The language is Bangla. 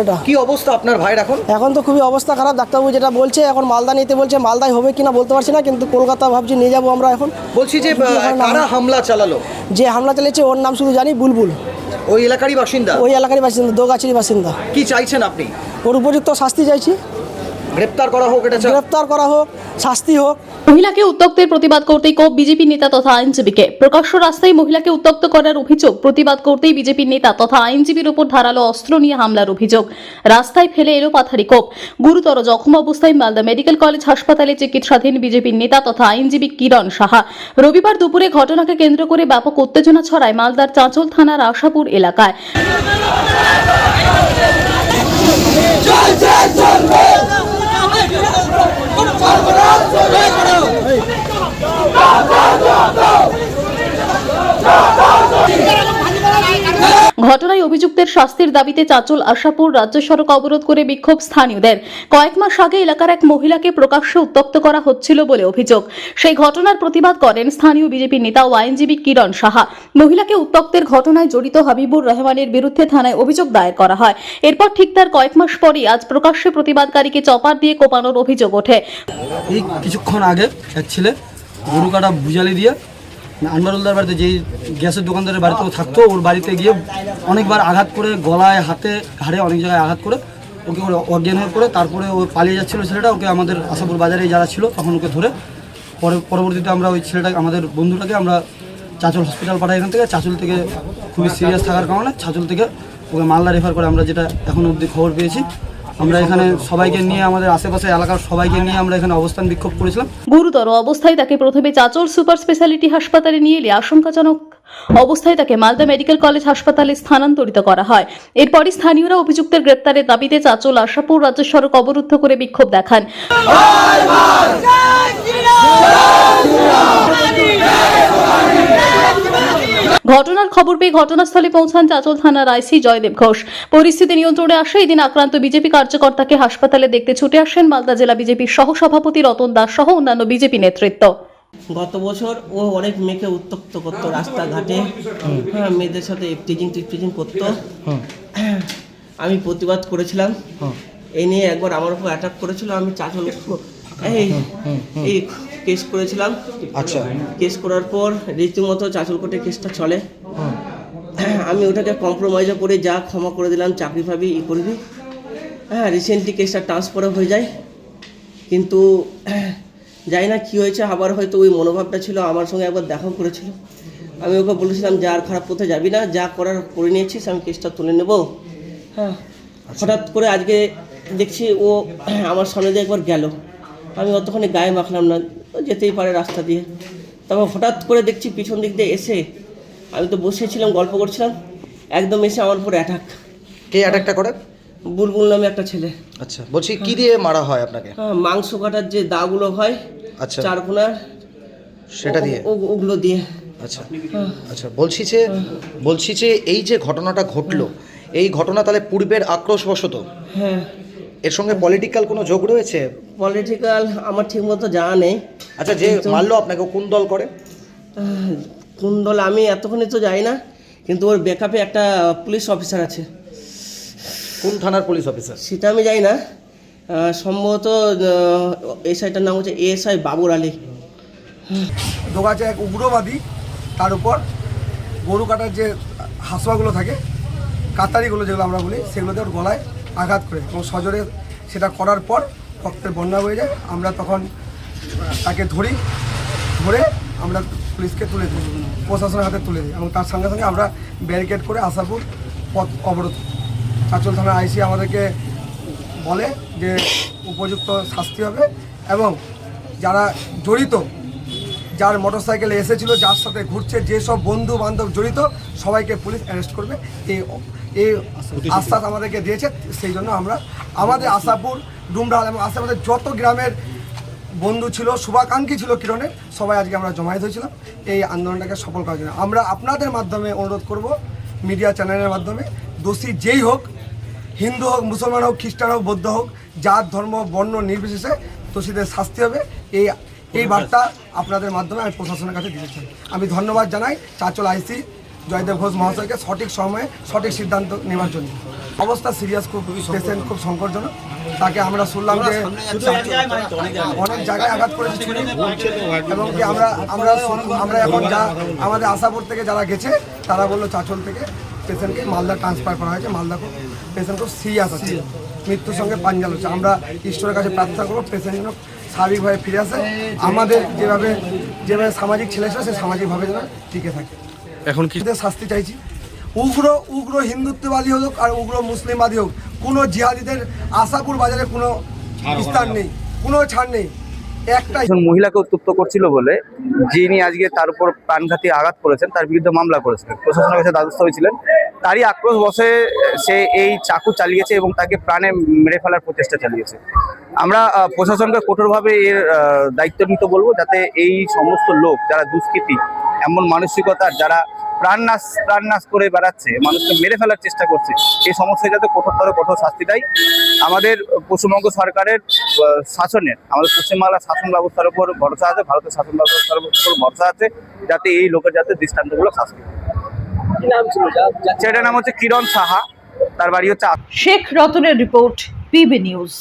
এটা। কি অবস্থা আপনার ভাইয়ের এখন? এখন তো খুবই অবস্থা খারাপ, ডাক্তারবাবু যেটা বলছে এখন মালদা নিতে বলছে, মালদায় হবে কিনা বলতে পারছি না, কিন্তু কলকাতা ভাবছি নিয়ে যাবো আমরা এখন। বলছি যে কারা হামলা চালালো? যে হামলা চালিয়েছে ওর নাম শুধু জানি, বুলবুল। ওই এলাকারই বাসিন্দা? ওই এলাকারই বাসিন্দা, দোগাছির বাসিন্দা। কি চাইছেন আপনি? ওর উপযুক্ত শাস্তি চাইছি, গ্রেপ্তার করা হোক, এটা গ্রেপ্তার করা হোক, শাস্তি হোক। মহিলাকে উত্ত্যক্তের প্রতিবাদ করতেই কোপ বিজেপি নেতা তথা আইনজীবীকে। প্রকাশ্য রাস্তায় মহিলাকে উত্ত্যক্ত করার অভিযোগ, প্রতিবাদ করতেই বিজেপি নেতা তথা আইনজীবীর উপর ধারালো অস্ত্র নিয়ে হামলার অভিযোগ, রাস্তায় ফেলে এলো পাথারি কোপ। গুরুতর জখম অবস্থায় মালদা মেডিকেল কলেজ হাসপাতালে চিকিৎসাধীন বিজেপির নেতা তথা আইনজীবী কিরণ সাহা। রবিবার দুপুরে ঘটনাকে কেন্দ্র করে ব্যাপক উত্তেজনা ছড়ায় মালদার চাঁচল থানার আশাপুর এলাকায়। ঘটনায় অভিযুক্তের শাস্তির দাবিতে চাঁচল আশাপুর রাজ্য সড়ক অবরোধ করে বিক্ষোভ স্থানীয়দের। কয়েক মাস আগে এলাকার এক মহিলাকে প্রকাশ্যে উত্ত্যক্ত করা হচ্ছিল বলে অভিযোগ। সেই ঘটনার প্রতিবাদ করেন স্থানীয় বিজেপি নেতা ও আইনজীবী কিরণ সাহা। মহিলাকে উত্ত্যক্তের ঘটনায় জড়িত হাবিবুর রহমানের বিরুদ্ধে থানায় অভিযোগ দায়ের করা হয়। এরপর ঠিক তার কয়েক মাস পরই আজ প্রকাশ্যে প্রতিবাদকারীকে চপার দিয়ে কোপানোর অভিযোগ ওঠে। এই কিছুক্ষণ আগে এক ছেলে গরু কাটা বুঝালি দিয়ে আনবারুলদার বাড়িতে, যেই গ্যাসের দোকানদারের বাড়িতেও থাকতো, ওর বাড়িতে গিয়ে অনেকবার আঘাত করে, গলায়, হাতে, ঘাড়ে অনেক জায়গায় আঘাত করে ওকে অজ্ঞান হয়ে পড়ে। তারপরে ও পালিয়ে যাচ্ছিলো ছেলেটা, ওকে আমাদের আশাপুর বাজারে যারা ছিল তখন ওকে ধরে পরবর্তীতে আমরা ওই ছেলেটাকে, আমাদের বন্ধুটাকে আমরা চাঁচল হসপিটাল পাঠাই। এখান থেকে চাঁচল থেকে খুবই সিরিয়াস থাকার কারণে চাঁচল থেকে ওকে মালদা রেফার করে। আমরা যেটা এখন অবধি খবর পেয়েছি, আমরা এখানে সবাইকে নিয়ে, আমাদের আশেপাশে এলাকার সবাইকে নিয়ে আমরা এখানে অবস্থান বিক্ষোভ করেছিলাম। গুরুতর অবস্থায় তাকে প্রথমে চাঁচল সুপার স্পেশালিটি হাসপাতালে নিয়ে এলে আশঙ্কাজনক অবস্থায় তাকে মালদা মেডিকেল কলেজ হাসপাতালে স্থানান্তরিত করা হয়। এরপরই স্থানীয়রা অভিযুক্তের গ্রেপ্তারের দাবিতে চাঁচল আশাপুর রাজ্য সড়ক অবরুদ্ধ করে বিক্ষোভ দেখান। ঘটনার খবর পেয়ে ঘটনাস্থলে পৌঁছান চাঁচল থানার আইসি জয়দেব ঘোষ। পরিস্থিতি নিয়ন্ত্রণে আসে এদিন আক্রান্ত বিজেপি কার্যকর্তাকে হাসপাতালে দেখতে ছুটে আসেন মালদা জেলা বিজেপির সহসভাপতি রতন দাস সহ অন্যান্য বিজেপি নেতৃত্ব। গত বছর ও অনেক মেয়েকে উত্ত্যক্ত করতো রাস্তাঘাটে, মেয়েদের সাথে টিচিং করতো। আমি প্রতিবাদ করেছিলাম, এই নিয়ে একবার আমার উপর অ্যাটাক করেছিল। আমি চাঁচল এই কেস করেছিলাম। আচ্ছা, কেস করার পর রীতিমতো চাঁচল কোর্টে কেসটা চলে। আমি ওটাকে কম্প্রোমাইজও করে যা ক্ষমা করে দিলাম, চাকরি পাবি ই করবি। রিসেন্টলি কেসটা ট্রান্সফারও হয়ে যায়, কিন্তু জানি না কী হয়েছে। আবার হয়তো ওই মনোভাবটা ছিল। আমার সঙ্গে একবার দেখাও করেছিল। আমি ওকে বলেছিলাম যে আর খারাপ পথে যাবি না, যা করার করে নিয়েছিস, আমি কেসটা তুলে নেব। হঠাৎ করে আজকে দেখছি ও আমার সামনে দিয়ে একবার গেল। আমি অতক্ষণে গায়ে মাখলাম না, যেতেই পারে রাস্তা দিয়ে। তারপর হঠাৎ করে দেখছি পিছন দিক দিয়ে এসে, আমি তো বসেছিলাম গল্প করছিলাম, একদম এসে আমার উপর অ্যাটাক। কে অ্যাটাকটা করে? বুলবুল নামে একটা ছেলে। আচ্ছা, বলছি কি দিয়ে মারা হয় আপনাকে? মাংস কাটার যে দাগুলো হয়, আচ্ছা, চারকোনার, সেটা দিয়ে? ওগুলো দিয়ে। আচ্ছা আচ্ছা, বলছি যে এই যে ঘটনাটা ঘটলো, এই ঘটনা তাহলে পূর্বের আক্রোশবশত? হ্যাঁ। এর সঙ্গে পলিটিক্যাল কোনো যোগ রয়েছে? পলিটিক্যাল আমার ঠিক মতো জানা নেই। আচ্ছা, যে মারলো আপনাকে কোন দল করে? কোন দল আমি এতক্ষণে তো যাই না, কিন্তু ওর ব্যাকআপে একটা পুলিশ অফিসার আছে। কোন থানার পুলিশ অফিসার সেটা আমি যাই না, সম্ভবত এসআইটার নাম হচ্ছে এএসআই বাবুর আলী। দোগাছে এক উগ্রবাদী, তার উপর গরু কাটার যে হাঁসুয়াগুলো থাকে, কাতারিগুলো যেগুলো আমরা বলি, সেগুলোতে ওর গলায় আঘাত করে এবং সজোরে সেটা করার পর রক্তের বন্যা হয়ে যায়। আমরা তখন তাকে ধরে আমরা পুলিশকে তুলে দিই, প্রশাসনের হাতে তুলে দিই এবং তার সঙ্গে সঙ্গে আমরা ব্যারিকেড করে আশাপুর পথ অবরোধ। চাঁচল থানার আইসি আমাদেরকে বলে যে উপযুক্ত শাস্তি হবে এবং যারা জড়িত, যার মোটরসাইকেলে এসেছিল, যার সাথে ঘুরছে, যেসব বন্ধু বান্ধব জড়িত, সবাইকে পুলিশ অ্যারেস্ট করবে, এই আশ্বাস আমাদেরকে দিয়েছে। সেই জন্য আমরা আমাদের আশাপুর, ডুমরাল এবং আশেপাশে যত গ্রামের বন্ধু ছিল, শুভাকাঙ্ক্ষী ছিল কিরণের, সবাই আজকে আমরা জমায়েত হয়েছিলাম এই আন্দোলনটাকে সফল করার জন্য। আমরা আপনাদের মাধ্যমে অনুরোধ করব, মিডিয়া চ্যানেলের মাধ্যমে, দোষী যেই হোক, হিন্দু হোক, মুসলমান হোক, খ্রিস্টান হোক, বৌদ্ধ হোক, জাত ধর্ম বর্ণ নির্বিশেষে দোষীদের শাস্তি হবে। এই বার্তা আপনাদের মাধ্যমে আমি প্রশাসনের কাছে দিতে চাই। আমি ধন্যবাদ জানাই চাঁচল আইসি জয়দেব ঘোষ মহাশয়কে সঠিক সময়ে সঠিক সিদ্ধান্ত নেওয়ার জন্য। অবস্থা সিরিয়াস, খুব পেশেন্ট খুব সংকটজনক। তাকে আমরা শুনলাম যে অনেক জায়গায় আঘাত করেছে ছুরি, এবং কি আমরা এখন যা আমাদের আশাপুর থেকে যারা গেছে তারা বললো চাঁচল থেকে পেশেন্টকে মালদা ট্রান্সফার করা হয়েছে। মালদা খুব পেশেন্ট খুব সিরিয়াস আছে, মৃত্যুর সঙ্গে পাঞ্জাল হচ্ছে। আমরা ঈশ্বরের কাছে প্রার্থনা করবো পেশেন্ট যেন স্বাভাবিকভাবে ফিরে আসে, আমাদের যেভাবে সামাজিক ছেলে ছিল সে সামাজিকভাবে যেন টিকে থাকে। এখন কি শাস্তি চাইছি। উগ্র হিন্দুত্ববাদী হোক আর উগ্র মুসলিমবাদী হোক, কোনো জিহাদিদের আশাপুর বাজারে কোনো স্থান নেই, কোনো ছাড় নেই। একটাই একজন মহিলাকে উত্তপ্ত করছিল বলে যিনি আজকে তার উপর প্রাণঘাতী আঘাত করেছেন তার বিরুদ্ধে মামলা করেছিলেন, প্রশাসনের কাছে দ্বারস্থ হয়েছিলেন। তারই আক্রোশ বশে সে এই চাকু চালিয়েছে এবং তাকে প্রাণে মেরে ফেলার প্রচেষ্টা চালিয়েছে। আমরা প্রশাসনকে কঠোরভাবে এর দায়িত্ব নিতে বলবো, যাতে এই সমস্ত লোক যারা দুষ্কৃতী, এমন মানসিকতার, যারা প্রাণ নাশ করে বেড়াচ্ছে, মানুষকে মেরে ফেলার চেষ্টা করছে, এই সমস্যায় যাতে কঠোর শাস্তি দেয়। আমাদের পশ্চিমবঙ্গ সরকারের শাসনের, আমাদের পশ্চিমবাংলার শাসন ব্যবস্থার উপর ভরসা আছে, ভারতের শাসন ব্যবস্থার উপর ভরসা আছে, যাতে এই লোকের যাতে দৃষ্টান্তগুলো শাস্তি। ছেলেটার নাম হচ্ছে কিরণ সাহা, তার বাড়ি হচ্ছে। শেখ রতনের রিপোর্ট, পিবি নিউজ।